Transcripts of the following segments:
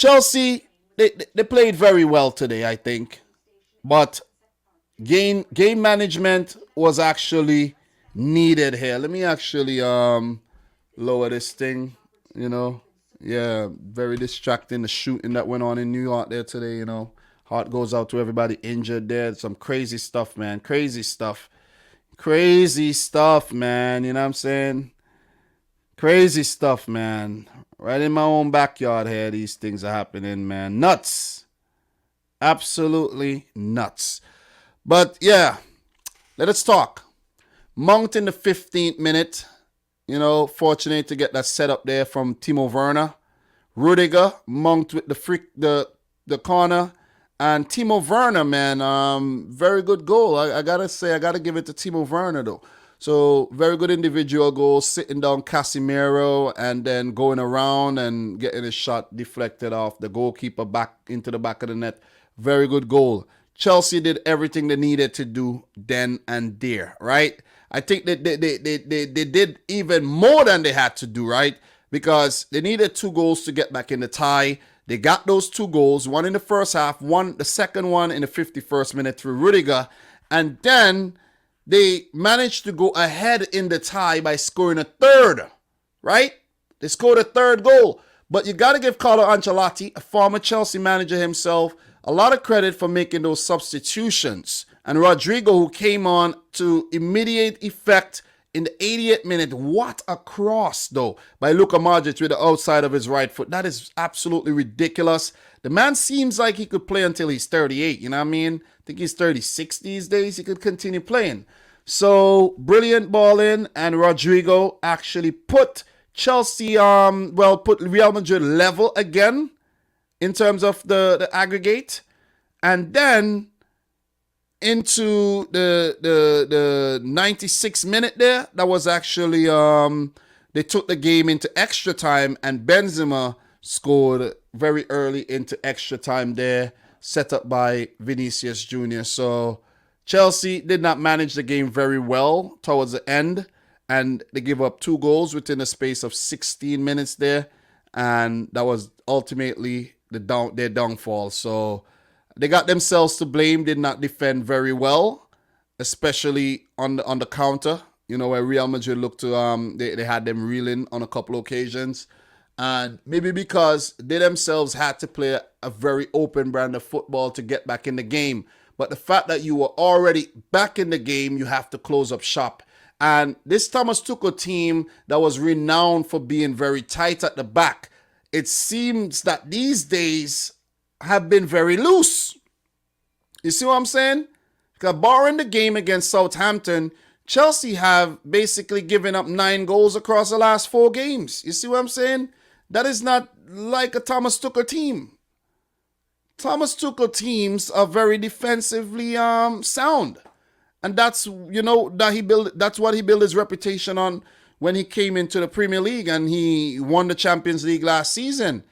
Chelsea, they played very well today, I think. But game management was actually needed here. Let me actually lower this thing, you know. Yeah, very distracting, the shooting that went on in New York there today, you know. Heart goes out to everybody injured there. Some crazy stuff, man. Crazy stuff. Crazy stuff, man. You know what I'm saying? Crazy stuff, man. Right in my own backyard here, these things are happening, man. Nuts. Absolutely nuts. But yeah, let us talk. Mount in the 15th minute. You know, fortunate to get that set up there from Timo Werner. Rudiger, Mount with the corner. And Timo Werner, man, very good goal. I gotta say, I gotta give it to Timo Werner though. So very good individual goal, sitting down Casemiro and then going around and getting a shot deflected off the goalkeeper back into the back of the net. Very good goal. Chelsea did everything they needed to do then and there, right? I think that they did even more than they had to do, right? Because they needed 2 goals to get back in the tie. They got those 2 goals, one in the first half, the second one in the 51st minute through Rudiger. And then they managed to go ahead in the tie by scoring a third, right? They scored a third goal. But you got to give Carlo Ancelotti, a former Chelsea manager himself, a lot of credit for making those substitutions. And Rodrigo, who came on to immediate effect in the 88th minute. What a cross, though, by Luka Modric with the outside of his right foot. That is absolutely ridiculous. The man seems like he could play until he's 38, you know what I mean? I think he's 36 these days. He could continue playing. So, brilliant ball in, and Rodrigo actually put Chelsea, put Real Madrid level again in terms of the aggregate. And then into the 96th minute there, that was actually they took the game into extra time, and Benzema scored very early into extra time there, set up by Vinicius Jr. So Chelsea did not manage the game very well towards the end, and they gave up 2 goals within a space of 16 minutes there, and that was ultimately their downfall. So they got themselves to blame, did not defend very well, especially on the counter, you know, where Real Madrid looked to, they had them reeling on a couple occasions. And maybe because they themselves had to play a very open brand of football to get back in the game. But the fact that you were already back in the game, you have to close up shop. And this Thomas Tuchel team that was renowned for being very tight at the back, it seems that these days have been very loose. You see what I'm saying? Because barring the game against Southampton, Chelsea have basically given up 9 goals across the last 4 games. You see what I'm saying? That is not like a Thomas Tuchel team. Thomas Tuchel teams are very defensively sound. And that's, you know, that's what he built his reputation on when he came into the Premier League and he won the Champions League last season.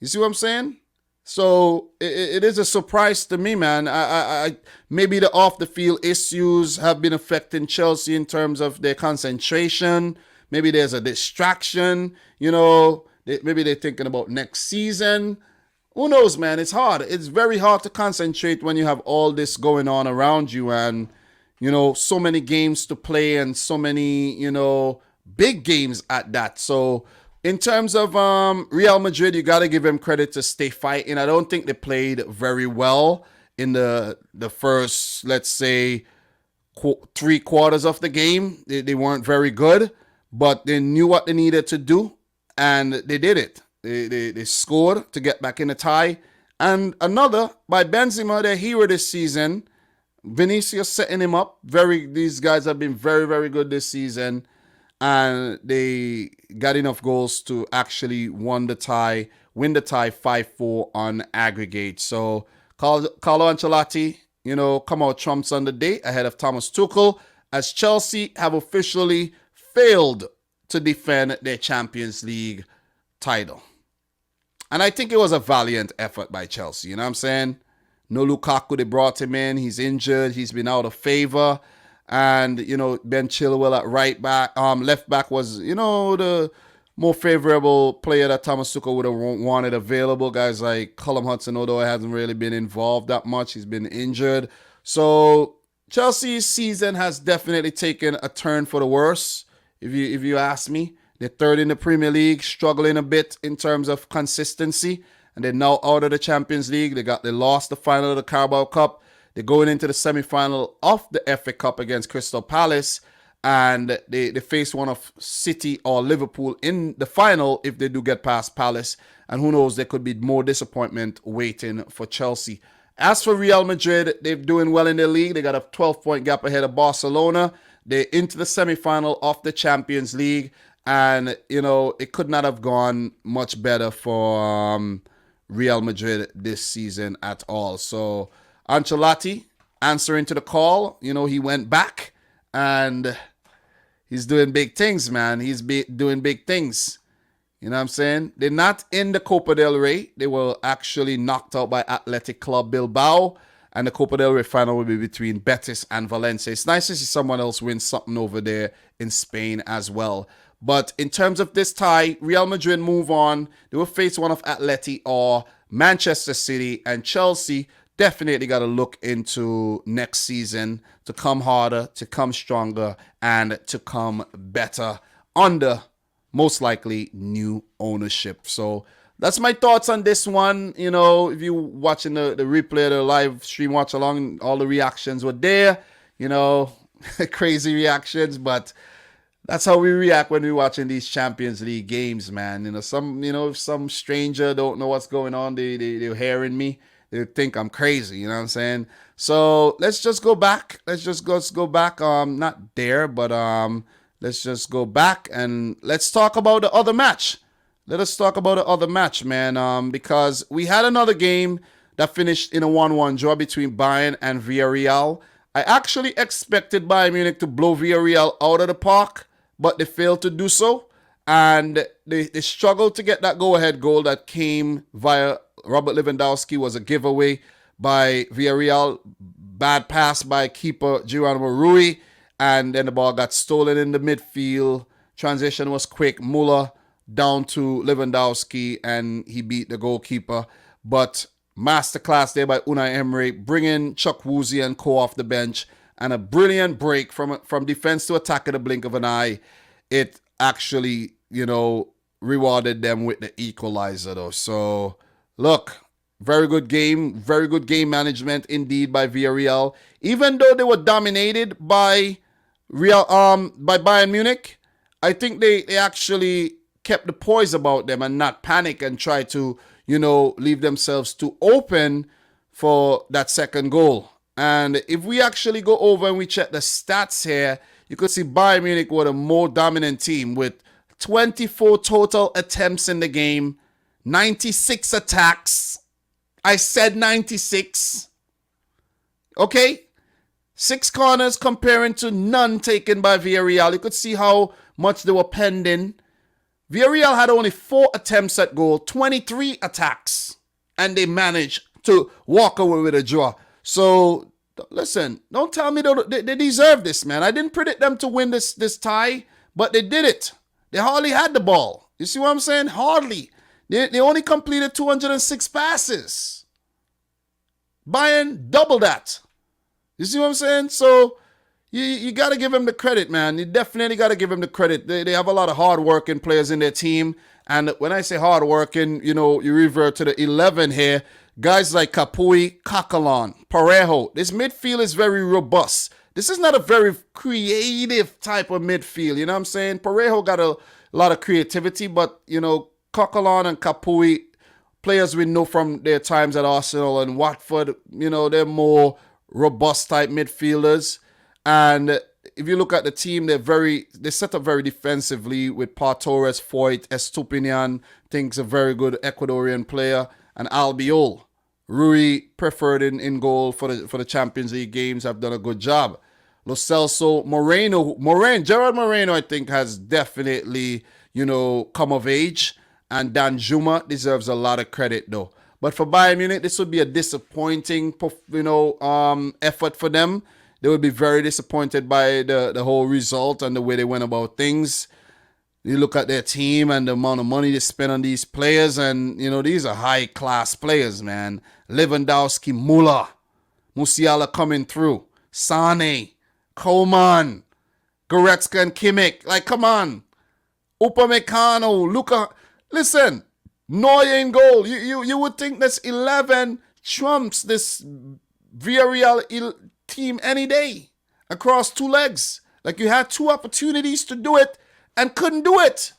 You see what I'm saying? So it is a surprise to me, man. I maybe the off the field issues have been affecting Chelsea in terms of their concentration. Maybe there's a distraction, you know. Maybe they're thinking about next season. Who knows, man? It's hard. It's very hard to concentrate when you have all this going on around you and, you know, so many games to play and so many, you know, big games at that. So in terms of Real Madrid, you got to give them credit to stay fighting. I don't think they played very well in the first, let's say, 3 quarters of the game. They weren't very good, but they knew what they needed to do, and they did it. They scored to get back in the tie. And another by Benzema, their hero this season. Vinicius setting him up. These guys have been very, very good this season. And they got enough goals to actually win the tie 5-4 on aggregate. So Carlo Ancelotti, you know, come out trumps on the day ahead of Thomas Tuchel, as Chelsea have officially failed to defend their Champions League title. And I think it was a valiant effort by Chelsea, you know what I'm saying? No Lukaku, they brought him in. He's injured. He's been out of favor. And, you know, Ben Chilwell at left back was, you know, the more favorable player that Thomas Tuchel would have wanted available. Guys like Callum Hudson-Odoi hasn't really been involved that much. He's been injured. So Chelsea's season has definitely taken a turn for the worse, if you ask me. They're third in the Premier League, struggling a bit in terms of consistency. And they're now out of the Champions League. They lost the final of the Carabao Cup. They're going into the semi-final of the FA Cup against Crystal Palace. And they face one of City or Liverpool in the final if they do get past Palace. And who knows, there could be more disappointment waiting for Chelsea. As for Real Madrid, they're doing well in their league. They got a 12-point gap ahead of Barcelona. They're into the semi-final of the Champions League. And, it could not have gone much better for Real Madrid this season at all. So Ancelotti answering to the call. He went back and he's doing big things, man. He's doing big things. You know what I'm saying? They're not in the Copa del Rey. They were actually knocked out by Athletic Club Bilbao. And the Copa del Rey final will be between Betis and Valencia. It's nice to see someone else win something over there in Spain as well. But in terms of this tie, Real Madrid move on. They will face one of Atleti or Manchester City, and Chelsea definitely got to look into next season to come harder, to come stronger, and to come better under most likely new ownership. So that's my thoughts on this one. If you watching the replay, the live stream watch along, all the reactions were there. Crazy reactions, but that's how we react when we're watching these Champions League games, man. If some stranger don't know what's going on, they're hearing me, they think I'm crazy, you know what I'm saying? So let's just go back. Let's go back. Not there, but let's just go back and let's talk about the other match. Let us talk about the other match, man. Because we had another game that finished in a 1-1 draw between Bayern and Villarreal. I actually expected Bayern Munich to blow Villarreal out of the park, but they failed to do so. And they struggled to get that go-ahead goal that came via Robert Lewandowski. Was a giveaway by Villarreal. Bad pass by keeper Geronimo Rui. And then the ball got stolen in the midfield. Transition was quick. Muller down to Lewandowski, and he beat the goalkeeper. But masterclass there by Unai Emery, bringing Chuck Woozy and co off the bench, and a brilliant break from defense to attack at the blink of an eye. It actually, rewarded them with the equalizer, though. So, look, very good game management indeed by Villarreal. Even though they were dominated by Bayern Munich, I think they actually kept the poise about them and not panic and try to, leave themselves too open for that second goal. And if we actually go over and we check the stats here, you could see Bayern Munich were a more dominant team with 24 total attempts in the game, 96 attacks. I said 96. Okay? 6 corners comparing to none taken by Villarreal. You could see how much they were pending. Villarreal had only 4 attempts at goal, 23 attacks, and they managed to walk away with a draw. So, listen, don't tell me they deserve this, man. I didn't predict them to win this tie, but they did it. They hardly had the ball. You see what I'm saying? Hardly. They only completed 206 passes. Bayern double that. You see what I'm saying? So, you got to give him the credit, man. You definitely got to give him the credit. They have a lot of hard-working players in their team. And when I say hard-working, you revert to the 11 here. Guys like Capuy, Coquelin, Parejo. This midfield is very robust. This is not a very creative type of midfield. You know what I'm saying? Parejo got a lot of creativity, but, Coquelin and Capuy, players we know from their times at Arsenal and Watford, they're more robust type midfielders. And if you look at the team, they set up very defensively with Pau Torres, Foyt, Estupinian, thinks a very good Ecuadorian player, and Albiol. Rui preferred in goal for the Champions League games, have done a good job. Lo Celso, Gerard Moreno, I think, has definitely, come of age. And Dan Juma deserves a lot of credit, though. But for Bayern Munich, this would be a disappointing, effort for them. They would be very disappointed by the whole result and the way they went about things. You look at their team and the amount of money they spend on these players, and these are high class players, man. Lewandowski, Muller, Musiala coming through, Sane, Coman, Goretzka and Kimmich. Like, come on. Upamecano, Luka. Listen, Neuer in goal. You would think this 11 trumps this Villarreal team any day across two legs. Like, you had two opportunities to do it and couldn't do it.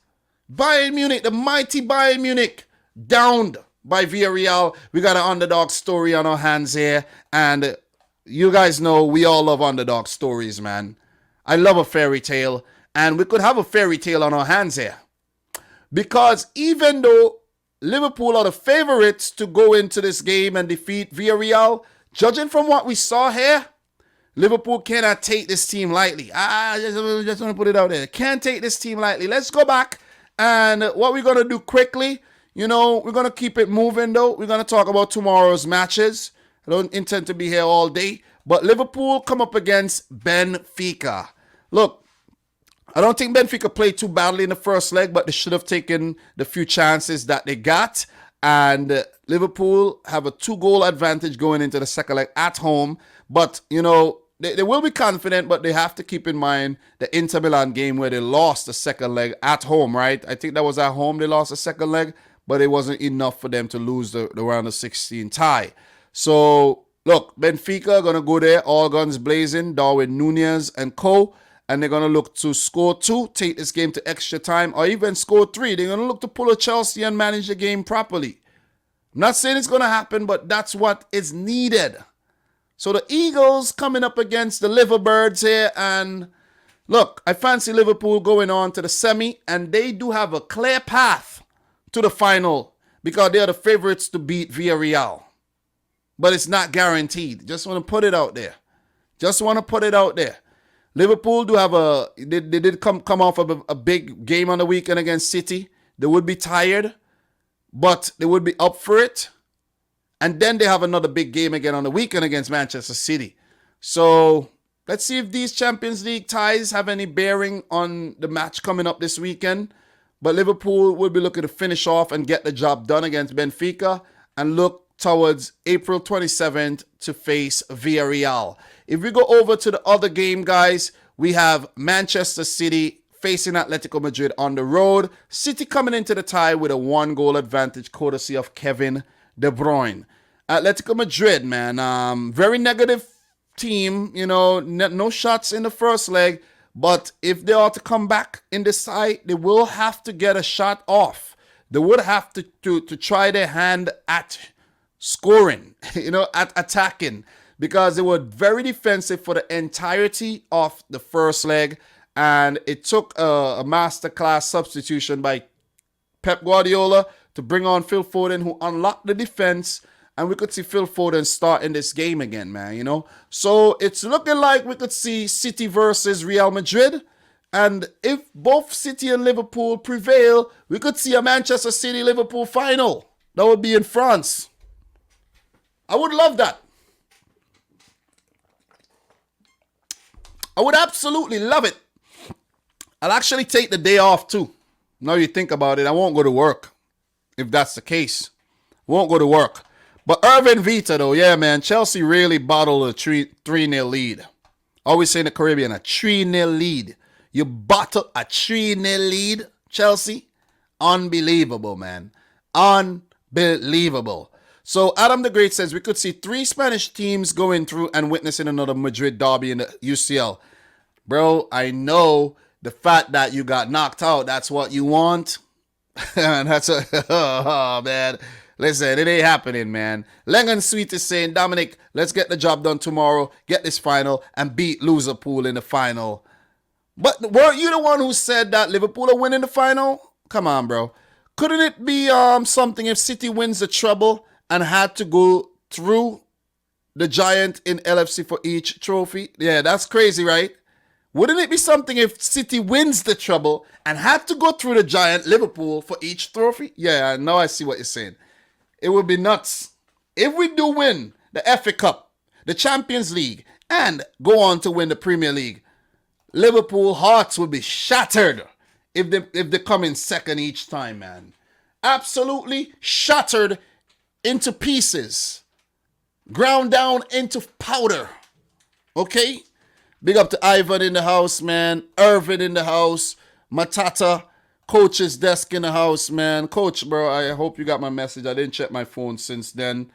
Bayern Munich, the mighty Bayern Munich, downed by Villarreal. We got an underdog story on our hands here. And you guys know we all love underdog stories, man. I love a fairy tale. And we could have a fairy tale on our hands here. Because even though Liverpool are the favorites to go into this game and defeat Villarreal, judging from what we saw here, Liverpool cannot take this team lightly. I just want to put it out there. Can't take this team lightly. Let's go back. And what we're going to do quickly, we're going to keep it moving, though. We're going to talk about tomorrow's matches. I don't intend to be here all day. But Liverpool come up against Benfica. Look, I don't think Benfica played too badly in the first leg, but they should have taken the few chances that they got. And Liverpool have a 2-goal advantage going into the second leg at home. But, they will be confident, but they have to keep in mind the Inter Milan game where they lost the second leg at home, right? I think that was at home they lost the second leg, but it wasn't enough for them to lose the round of 16 tie. So, look, Benfica are going to go there, all guns blazing, Darwin Núñez and co. And they're going to look to score 2, take this game to extra time, or even score 3. They're going to look to pull a Chelsea and manage the game properly. I'm not saying it's going to happen, but that's what is needed. So the Eagles coming up against the Liverbirds here. And look, I fancy Liverpool going on to the semi. And they do have a clear path to the final because they are the favorites to beat Villarreal. But it's not guaranteed. Just want to put it out there. Liverpool do have they did come off of a big game on the weekend against City. They would be tired, but they would be up for it. And then they have another big game again on the weekend against Manchester City. So let's see if these Champions League ties have any bearing on the match coming up this weekend. But Liverpool will be looking to finish off and get the job done against Benfica and look towards April 27th to face Villarreal. If we go over to the other game, guys, we have Manchester City facing Atlético Madrid on the road. City coming into the tie with a 1-goal advantage courtesy of Kevin De Bruyne. Atlético Madrid, man, very negative team, no shots in the first leg, but if they are to come back in this tie, they will have to get a shot off. They would have to try their hand at scoring, at attacking, because they were very defensive for the entirety of the first leg, and it took a masterclass substitution by Pep Guardiola to bring on Phil Foden, who unlocked the defense, and we could see Phil Foden start in this game again, man, So it's looking like we could see City versus Real Madrid, and if both City and Liverpool prevail, we could see a Manchester City-Liverpool final. That would be in France. I would love that. I would absolutely love it. I'll actually take the day off too. Now you think about it, I won't go to work. If that's the case, won't go to work. But Irvin Vita, though, yeah, man, Chelsea really bottled a 3-0 lead. Always say in the Caribbean, a 3-0 lead. You bottle a 3-0 lead, Chelsea? Unbelievable, man. Unbelievable. So Adam the Great says we could see 3 Spanish teams going through and witnessing another Madrid derby in the UCL. Bro, I know the fact that you got knocked out, that's what you want. And oh, man. Listen, it ain't happening, man. Lengan Sweet is saying, Dominic, let's get the job done tomorrow, get this final, and beat Liverpool in the final. But weren't you the one who said that Liverpool are winning the final? Come on, bro. Couldn't it be something if City wins the treble and had to go through the giant in LFC for each trophy? Yeah, that's crazy, right? Wouldn't it be something if City wins the treble and had to go through the giant Liverpool for each trophy? Yeah, now I see what you're saying. It would be nuts. If we do win the FA Cup, the Champions League, and go on to win the Premier League, Liverpool hearts would be shattered if they come in second each time, man. Absolutely shattered into pieces. Ground down into powder. Okay? Big up to Ivan in the house, man. Irvin in the house. Matata. Coach's desk in the house, man. Coach, bro, I hope you got my message. I didn't check my phone since then.